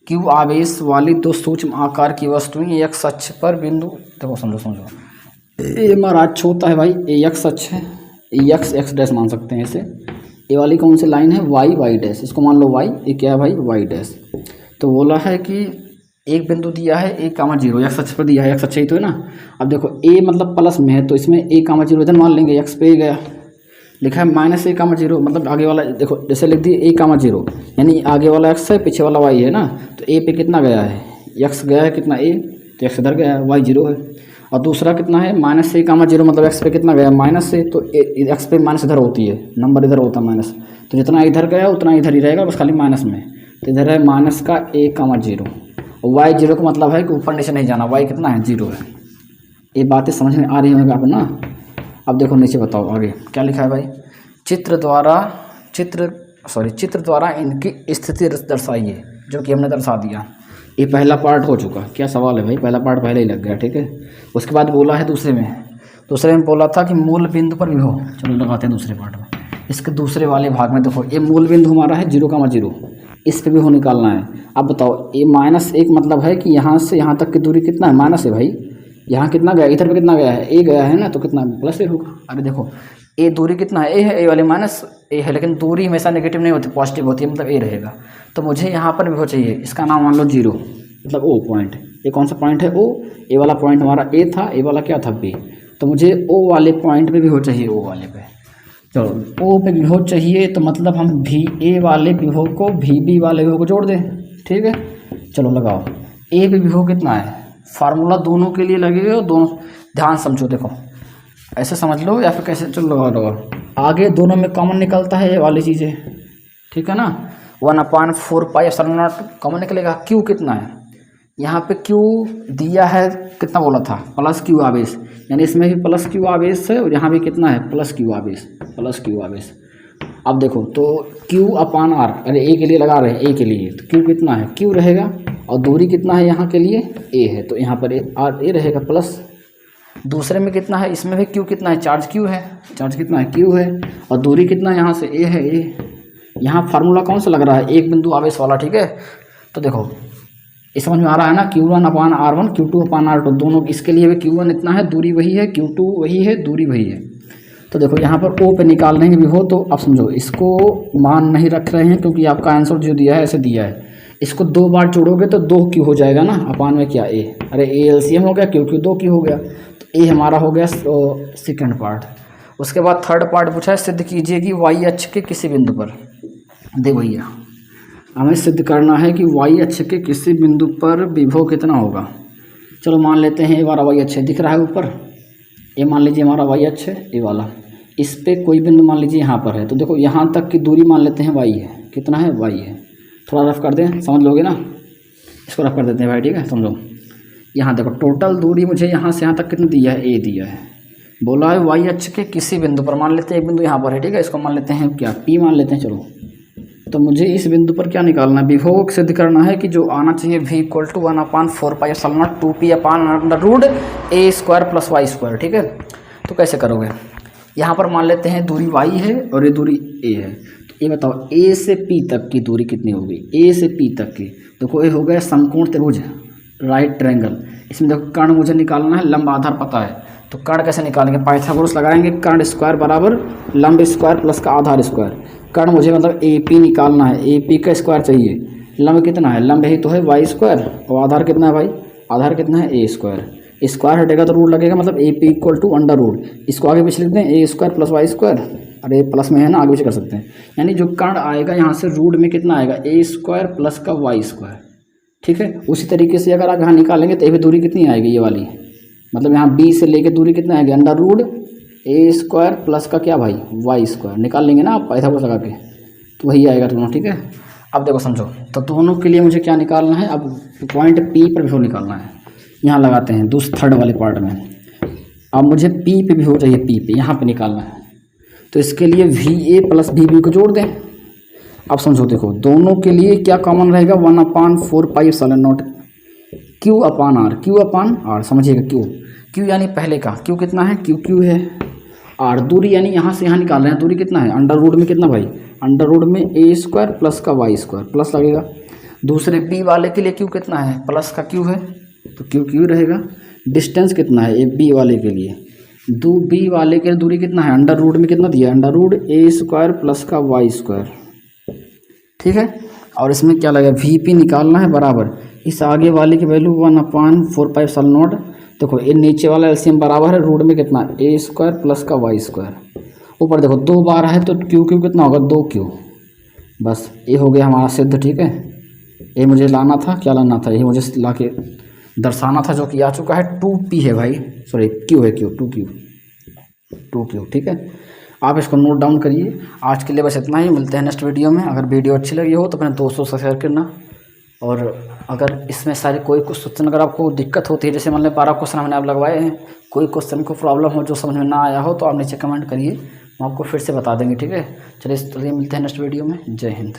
Q आवेश वाली 2 सूक्ष्म आकार की वस्तुएं x अक्ष पर बिंदु, देखो समझो, ये हमारा अक्ष होता है भाई, ये x अक्ष है, ये x डैश मान सकते हैं इसे। ये वाली कौन सी लाइन है y डैश, इसको मान लो y, ये क्या है भाई y डैश। तो बोला है कि एक बिंदु दिया है a,0, x अक्ष पर दिया है, x अक्ष ही तो है ना। अब देखो a मतलब प्लस में है, तो इसमें a,0 इधर मान लेंगे, x पे ही गया, लिखा है -a,0, मतलब आगे वाला देखो, जैसे लिख दिए a,0, यानी आगे वाला x है, पीछे वाला y है ना। तो a पे कितना गया है, x गया है कितना a, तो x इधर गया है, y 0 है। और दूसरा कितना है -a,0, मतलब x पे कितना गया -a, तो x पे माइनस इधर होती है, नंबर इधर होता है माइनस, तो जितना इधर गया उतना इधर ही रहेगा, बस खाली माइनस में। तो इधर है -a,0, और y 0 का मतलब है कि ऊपर नीचे नहीं जाना, y कितना है 0 है। ये बातें समझ में आ रही होंगी आपको ना। अब देखो नीचे बताओ आगे क्या लिखा है भाई, चित्र द्वारा इनकी स्थिति दर्शाइए, जो कि हमने दर्शा दिया। ये पहला पार्ट हो चुका, क्या सवाल है भाई, पहला पार्ट पहले ही लग गया, ठीक है। उसके बाद बोला है दूसरे में बोला था कि मूल बिंदु पर भी हो, चलो लगाते हैं दूसरे पार्ट में। इसके दूसरे वाले भाग में देखो, ये मूल बिंदु हमारा है 0,0, इस पे भी हो निकालना है। अब बताओ ये -1 मतलब है कि यहाँ से यहाँ तक की दूरी कितना है, माइनस है भाई, यहाँ कितना गया, इधर पे कितना गया है, a गया है ना, तो कितना +1 होगा। अरे देखो a दूरी कितना है, a है, a वाले -a है, लेकिन दूरी हमेशा नेगेटिव नहीं होती, पॉजिटिव होती है, मतलब a रहेगा। तो मुझे यहाँ पर भी हो चाहिए, इसका नाम मान लो 0, मतलब ओ पॉइंट, ये कौन सा पॉइंट है? ओ। ए वाला पॉइंट हमारा ए था, ए वाला क्या था? बी। तो मुझे ओ वाले पॉइंट पे विभव चाहिए, ओ वाले पे। चलो ओ पे विभव चाहिए तो मतलब हम भी ए वाले विभव को भी बी वाले विभव को जोड़ दें, ठीक है। चलो लगाओ, ए पे विभव कितना है? फार्मूला दोनों के लिए लगेगा, दोनों ध्यान समझो, देखो ऐसे समझ लो या फिर कैसे, चलो लगाओ। आगे दोनों में कॉमन निकलता है ये वाली चीज़ें, ठीक है ना। 1/4πε0 कॉमन निकलेगा। क्यू कितना है? यहाँ पे क्यू दिया है, कितना बोला था? प्लस क्यू आवेश, यानी इसमें भी प्लस क्यू आवेश है और यहाँ भी कितना है? प्लस क्यू आवेश, प्लस क्यू आवेश। अब देखो तो Q/R, अरे ए के लिए लगा रहे हैं, ए के लिए, तो क्यू कितना है? क्यू रहेगा, और दूरी कितना है यहाँ के लिए? ए है, तो यहाँ पर ए रहेगा प्लस। दूसरे में कितना है? इसमें भी क्यू कितना है? चार्ज क्यू है, चार्ज कितना है? क्यू है, और दूरी कितना है यहाँ से? ए है, ए। यहाँ फार्मूला कौन सा लग रहा है? एक बिंदु आवेश वाला, ठीक है। तो देखो इस समझ में आ रहा है ना, Q1/R1 Q2/R2 दोनों, इसके लिए भी Q1 इतना है, दूरी वही है, Q2 वही है, दूरी वही है। तो देखो यहाँ पर O पे निकाल लेंगे विभव, तो अब समझो इसको मान नहीं रख रहे हैं क्योंकि आपका आंसर जो दिया है ऐसे दिया है। इसको 2 बार जोड़ोगे तो 2Q हो जाएगा ना, अपान में क्या A, अरे A LCM हो गया, Q 2Q हो गया, तो A हमारा हो गया सेकेंड पार्ट। उसके बाद थर्ड पार्ट पूछा है, सिद्ध कीजिए कि y अक्ष के किसी बिंदु पर, दे भैया हमें सिद्ध करना है कि y अक्ष के किसी बिंदु पर विभव कितना होगा। चलो मान लेते हैं ये हमारा y अक्ष दिख रहा है ऊपर, ये मान लीजिए हमारा y अक्ष है, ये वाला, इस पे कोई बिंदु मान लीजिए यहाँ पर है, तो देखो यहाँ तक की दूरी मान लेते हैं y है, कितना है? y है। थोड़ा रफ कर दें, समझ लोगे ना, इसको रफ कर देते हैं भाई, ठीक है, समझो। यहाँ देखो टोटल दूरी मुझे यहाँ से यहाँ तक कितनी दिया है? a दिया है, बोला है y अक्ष के किसी बिंदु पर, मान लेते हैं एक बिंदु यहाँ पर है, ठीक है, इसको मान लेते हैं क्या? p मान लेते हैं। चलो तो मुझे इस बिंदु पर क्या निकालना है? विभव सिद्ध करना है कि जो आना चाहिए v = 1/4πε0 2p/√a² + y², ठीक है। तो कैसे करोगे? यहाँ पर मान लेते हैं दूरी y है और ये दूरी a है, तो ये बताओ a से p तक की दूरी कितनी होगी? a से p तक की, देखो ये हो गया समकोण त्रिभुज, राइट ट्रायंगल। इसमें देखो कर्ण मुझे निकालना है, लंब आधार पता है, तो कर्ण कैसे निकालेंगे? पाइथागोरस लगाएंगे, कर्ण स्क्वायर बराबर लंब स्क्वायर प्लस का आधार स्क्वायर। कर्ण मुझे मतलब AP निकालना है, AP का स्क्वायर चाहिए, लंब कितना है? लंब ही तो है y स्क्वायर, और आधार कितना है भाई? आधार कितना है? a square. स्क्वायर हटेगा तो रूट लगेगा, मतलब AP = √, इसको आगे पीछे लिखते हैं a² + y स्क्वायर, अरे प्लस में है ना, आगे पीछे कर सकते हैं। यानी जो कर्ण आएगा यहाँ से रूट में कितना आएगा? a² प्लस का y स्क्वायर, ठीक है। उसी तरीके से अगर आप यहाँ निकालेंगे तो ये भी दूरी कितनी आएगी? ये वाली, मतलब यहाँ B से लेके दूरी कितना आएगी? √a² प्लस का क्या भाई? y square. निकाल लेंगे ना आप पाइथागोरस लगा के, तो वही आएगा दोनों, ठीक है। अब देखो समझो, तो दोनों के लिए मुझे क्या निकालना है? अब पॉइंट P पर विभव निकालना है, यहाँ लगाते हैं थर्ड वाले पार्ट में। अब मुझे P पे विभव चाहिए, P पे यहाँ पे निकालना है, तो इसके लिए VA + VB को जोड़ दें। अब समझो देखो दोनों के लिए क्या कॉमन रहेगा? 1/4πε0 Q/R, Q/R, समझिएगा Q यानी पहले का Q कितना है? Q है। R दूरी यानी यहाँ से यहाँ निकाल रहे हैं, दूरी कितना है? √, में कितना भाई? √, में a² प्लस का y स्क्वायर, प्लस लगेगा। दूसरे B वाले के लिए Q कितना है? प्लस का Q है, तो Q रहेगा। डिस्टेंस कितना है? B वाले के लिए, B वाले के लिए दूरी कितना है? √, में कितना दिया? √a² प्लस का y स्क्वायर, ठीक है। और इसमें क्या लगेगा? VP निकालना है बराबर इस आगे वाले की वैल्यू 1/4πε0। देखो ये नीचे वाला एलसीएम बराबर है रूट में कितना? a² प्लस का y स्क्वायर। ऊपर देखो 2 बार है तो Q कितना होगा? 2Q। बस ये हो गया हमारा सिद्ध, ठीक है। ये मुझे लाना था, क्या लाना था? ये मुझे ला के दर्शाना था, जो कि आ चुका है। 2P है भाई, सॉरी Q है, 2Q, ठीक है। आप इसको नोट डाउन करिए। आज के लिए बस इतना ही, मिलते हैं नेक्स्ट वीडियो में। अगर वीडियो अच्छी लगी हो तो अपने दोस्तों से शेयर करना, और अगर इसमें सारे कोई कुछ क्वेश्चन अगर आपको दिक्कत होती है, जैसे मान लें 12 क्वेश्चन हमने आप लगवाए हैं, कोई क्वेश्चन को प्रॉब्लम हो जो समझ में ना आया हो, तो आप नीचे कमेंट करिए, हम आपको फिर से बता देंगे, ठीक है। चलिए मिलते हैं नेक्स्ट वीडियो में। जय हिंद।